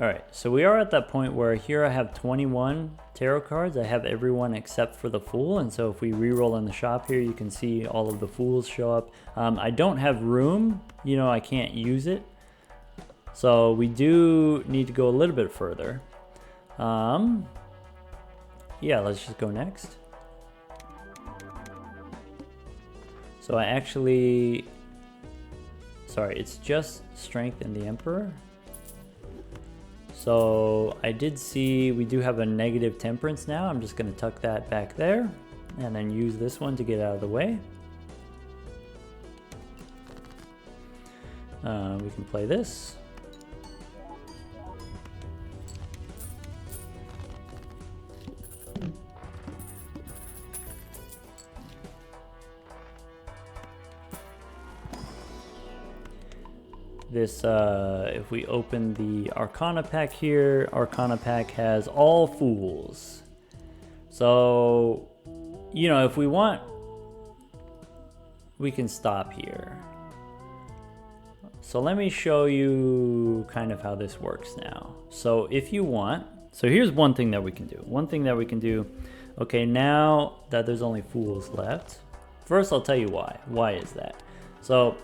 All right, so we are at that point where here I have 21 tarot cards. I have everyone except for the fool, and so if we re-roll in the shop here, you can see all of the fools show up. I don't have room, you know, I can't use it. So we do need to go a little bit further. Yeah, let's just go next. So I actually, sorry, it's just strength and the emperor. So I did see we do have a negative temperance now. I'm just going to tuck that back there and then use this one to get out of the way. We can play this. This, if we open the Arcana pack here, Arcana pack has all fools. So, you know, if we want, we can stop here. So let me show you kind of how this works now. So if you want, So here's one thing that we can do. Okay, now that there's only fools left, first I'll tell you why. Why is that? So,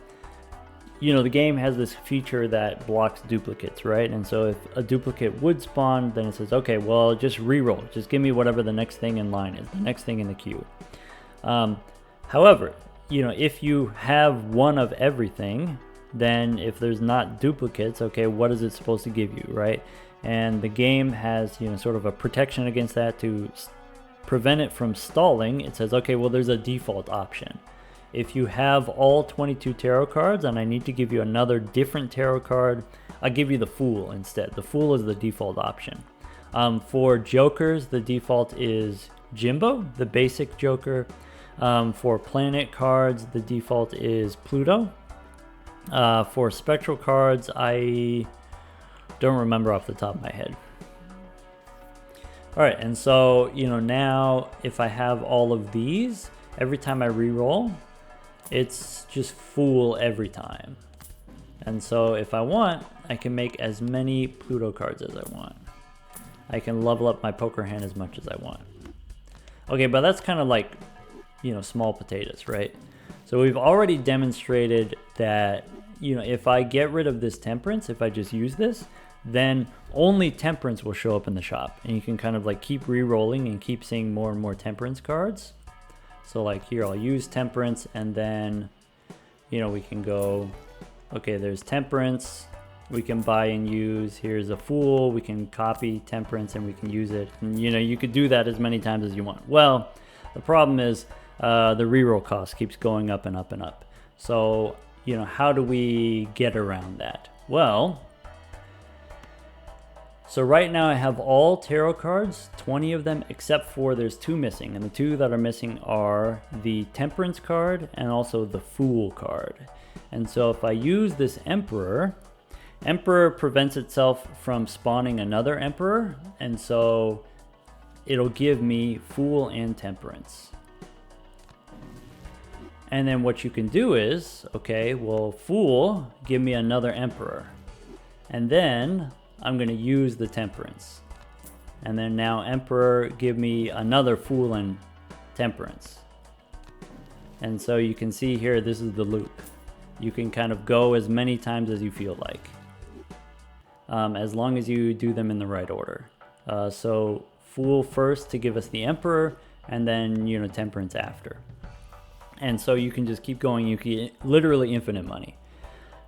the game has this feature that blocks duplicates, right? And so if a duplicate would spawn, then it says, okay, well, just reroll. Just give me whatever the next thing in line is, the next thing in the queue. However, if you have one of everything, then if there's not duplicates, okay, what is it supposed to give you, right? And the game has, sort of a protection against that to prevent it from stalling. It says, okay, well, there's a default option. If you have all 22 tarot cards and I need to give you another different tarot card, I'll give you the Fool instead. The Fool is the default option. For Jokers, the default is Jimbo, the basic Joker. For Planet cards, the default is Pluto. For Spectral cards, I don't remember off the top of my head. All right, and so, now if I have all of these, every time I reroll, it's just Fool every time. And so if I want, I can make as many Pluto cards as I want. I can level up my poker hand as much as I want. Okay, but that's kind of like, small potatoes, right? So we've already demonstrated that, if I get rid of this temperance, if I just use this, then only temperance will show up in the shop. And you can kind of like keep re-rolling and keep seeing more and more temperance cards. So like here, I'll use temperance, and then, we can go, okay, there's temperance. We can buy and use. Here's a Fool. We can copy temperance and we can use it. And, you could do that as many times as you want. Well, the problem is the reroll cost keeps going up and up and up. So, how do we get around that? Well, so right now I have all tarot cards, 20 of them, except for there's 2 missing. And the 2 that are missing are the Temperance card and also the Fool card. And so if I use this Emperor prevents itself from spawning another Emperor. And so it'll give me Fool and Temperance. And then what you can do is, okay, well, Fool, give me another Emperor. And then I'm going to use the Temperance. And then now Emperor, give me another Fool and Temperance. And so you can see here, this is the loop. You can kind of go as many times as you feel like, as long as you do them in the right order. So Fool first to give us the Emperor, and then, Temperance after. And so you can just keep going. You can literally infinite money.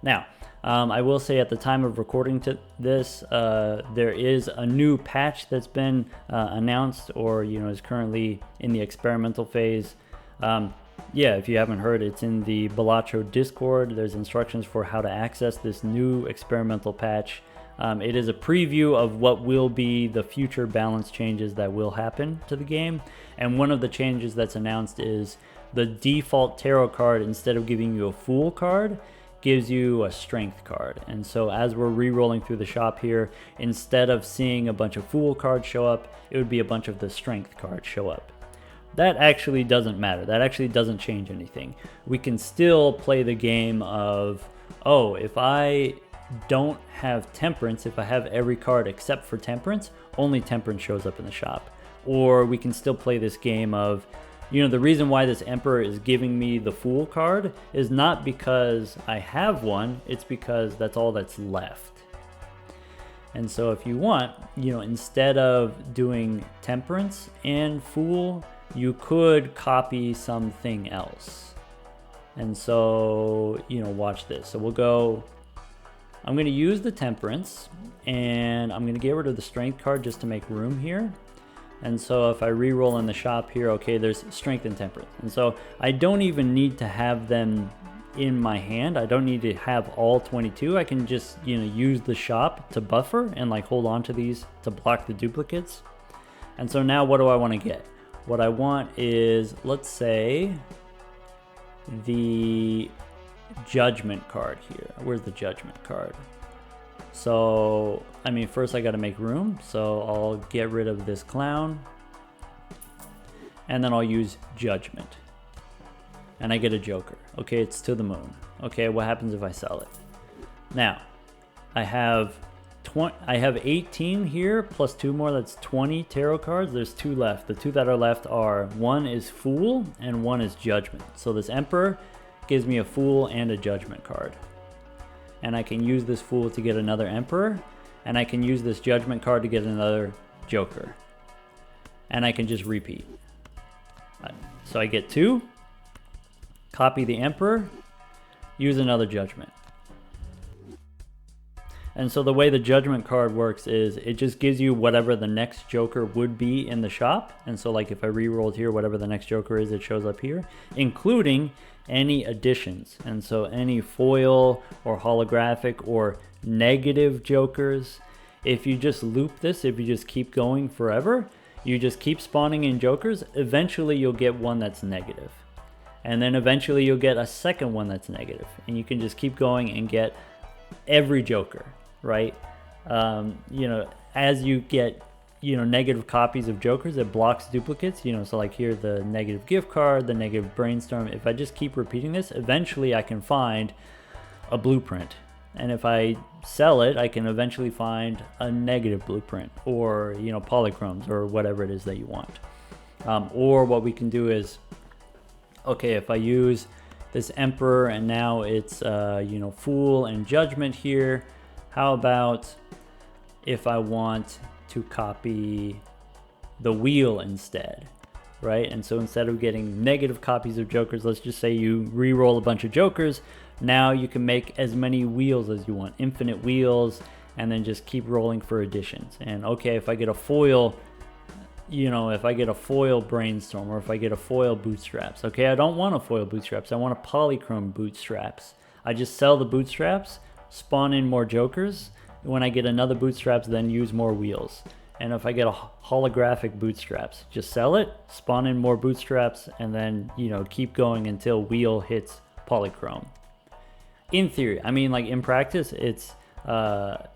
Now, I will say at the time of recording to this, there is a new patch that's been announced, or is currently in the experimental phase. Yeah, if you haven't heard, it's in the Balatro Discord. There's instructions for how to access this new experimental patch. It is a preview of what will be the future balance changes that will happen to the game. And one of the changes that's announced is the default tarot card, instead of giving you a Fool card, gives you a Strength card. And so as we're re-rolling through the shop here, instead of seeing a bunch of Fool cards show up, it would be a bunch of the Strength cards show up. That actually doesn't matter. That actually doesn't change anything. We can still play the game of, oh, if I don't have Temperance, if I have every card except for Temperance, only Temperance shows up in the shop. Or we can still play this game of, the reason why this Emperor is giving me the Fool card is not because I have one, it's because that's all that's left. And so if you want, instead of doing Temperance and Fool, you could copy something else. And so, watch this. So we'll go, I'm going to use the Temperance, and I'm going to get rid of the Strength card just to make room here. And so if I re-roll in the shop here, okay, there's Strength and Temperance. And so I don't even need to have them in my hand. I don't need to have all 22. I can just, use the shop to buffer and like hold on to these to block the duplicates. And so now what do I want to get? What I want is, let's say, the Judgment card here. Where's the Judgment card? So, first I got to make room. So I'll get rid of this clown. And then I'll use Judgment. And I get a Joker. Okay, it's to the moon. Okay, what happens if I sell it? Now, I have I have 18 here plus 2 more, that's 20 tarot cards. There's 2 left. The 2 that are left are, one is Fool and one is Judgment. So this Emperor gives me a Fool and a Judgment card. And I can use this Fool to get another Emperor, and I can use this Judgment card to get another Joker. And I can just repeat. So I get 2, copy the Emperor, use another Judgment. And so the way the Judgment card works is it just gives you whatever the next Joker would be in the shop. And so like if I re-rolled here, whatever the next Joker is, it shows up here, including any additions. And so any foil or holographic or negative Jokers, if you just loop this, if you just keep going forever, you just keep spawning in Jokers, eventually you'll get one that's negative. And then eventually you'll get a second one that's negative. And you can just keep going and get every Joker. Right? You know, as you get, you know, negative copies of Jokers, it blocks duplicates, you know, so like here, the negative gift card, the negative brainstorm. If I just keep repeating this, eventually I can find a blueprint. And if I sell it, I can eventually find a negative blueprint or, you know, polychromes or whatever it is that you want. Or what we can do is, okay, if I use this Emperor and now it's, you know, Fool and Judgment here, how about if I want to copy the Wheel instead, right? And so instead of getting negative copies of Jokers, let's just say you re-roll a bunch of Jokers. Now you can make as many wheels as you want, infinite wheels, and then just keep rolling for additions. And okay, if I get a foil, you know, if I get a foil Brainstorm or if I get a foil Bootstraps, okay, I don't want a foil Bootstraps, I want a polychrome Bootstraps. I just sell the Bootstraps, spawn in more Jokers. When I get another Bootstraps, then use more wheels. And if I get a holographic Bootstraps, just sell it, spawn in more Bootstraps, and then, you know, keep going until wheel hits polychrome. In theory, I mean, like in practice, it's well,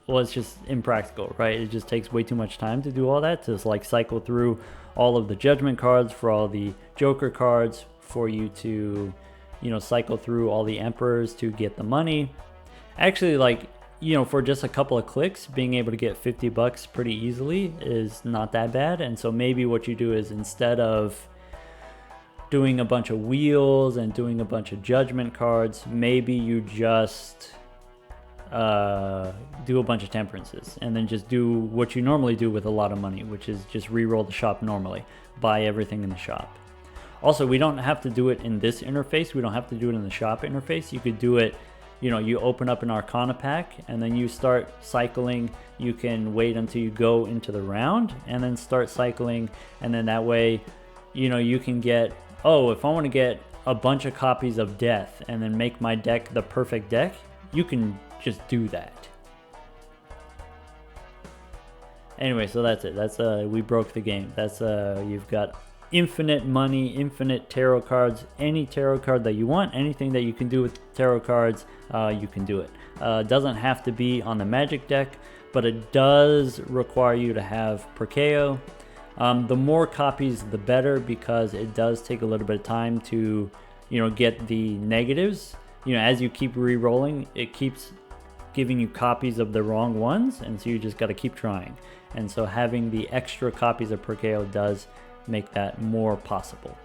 it's just impractical, right? It just takes way too much time to do all that, to like cycle through all of the Judgment cards for all the Joker cards, for you to, you know, cycle through all the Emperors to get the money. Actually, like, you know, for just a couple of clicks, being able to get 50 bucks pretty easily is not that bad. And so maybe what you do is, instead of doing a bunch of wheels and doing a bunch of Judgment cards, maybe you just do a bunch of temperances and then just do what you normally do with a lot of money, which is just re-roll the shop normally, buy everything in the shop. Also, we don't have to do it in this interface. We don't have to do it in the shop interface. You could do it, you know, you open up an Arcana pack and then you start cycling. You can wait until you go into the round and then start cycling. And then that way, you know, you can get, oh, if I want to get a bunch of copies of Death and then make my deck the perfect deck, you can just do that. Anyway, so that's it. That's we broke the game. That's you've got infinite money, infinite tarot cards, any tarot card that you want, anything that you can do with tarot cards, you can do it. Doesn't have to be on the Magic deck, but it does require you to have Perkeo. The more copies, the better, because it does take a little bit of time to, you know, get the negatives. You know, as you keep re-rolling, it keeps giving you copies of the wrong ones, and so you just got to keep trying. And so having the extra copies of Perkeo does make that more possible.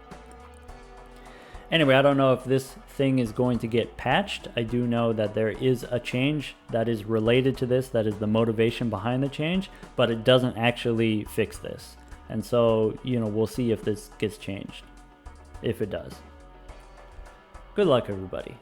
Anyway, I don't know if this thing is going to get patched. I do know that there is a change that is related to this, that is the motivation behind the change, but it doesn't actually fix this. And so, you know, we'll see if this gets changed, if it does. Good luck, everybody.